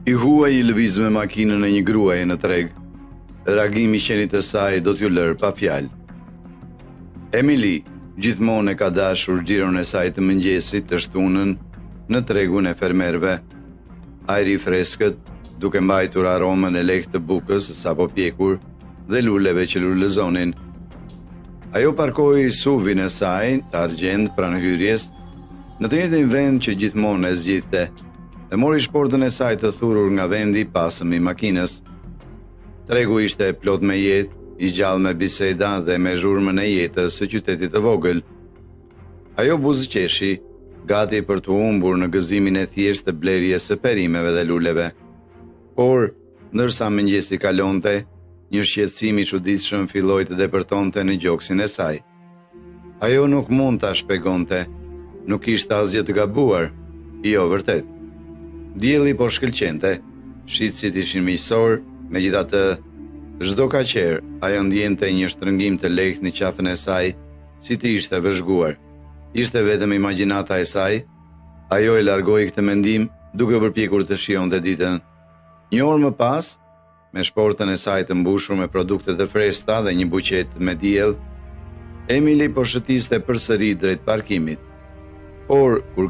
I huaj I lëviz me makinën e një gruaje në treg. Reagimi I qenit të saj do t'ju lërë pa fjalë. Emily gjithmonë e ka dashur xhiron e saj të mëngjesit të shtunën në tregun e fermerëve. Ajri I freskët, duke mbajtur aromën e lehtë të bukës sapo pjekur dhe luleve që lulëzonin. Ajo parkoi SUV-in e saj të argjend pranë hyrjes, në të njëjtin vend që gjithmonë e zgjidhte, dhe mori shportën e saj të thurur nga vendi pasëm I makinës. Tregu ishte plot me jetë, I gjallë me biseda dhe me zhurmën e jetës së qytetit të vogël. Ajo buzëqeshi, gati për të humbur në gëzimin e thjeshtë të blerjes së perimeve dhe luleve. Por, ndërsa mëngjesi kalonte, një shqetësim I çuditshëm filloi të depërtonte në gjoksin e saj. Ajo nuk mund ta shpjegonte, nuk kishte asgjë të gabuar, jo vërtet. Dielli po shkëlqente, shitësit ishin miqësor, megjithatë, çdo kaqer ajo ndjente një shtrëngim të lehtë në qafën e saj, si të ishte vëzhguar. Ishte vetëm imagjinata e saj. Ajo e largoi këtë mendim duke përpjekur të shijonte ditën. Një orë më pas, me shportën e saj të mbushur me produkte të freskëta dhe një buqet me diell, Emily po shëtiste përsëri drejt parkimit. Por kur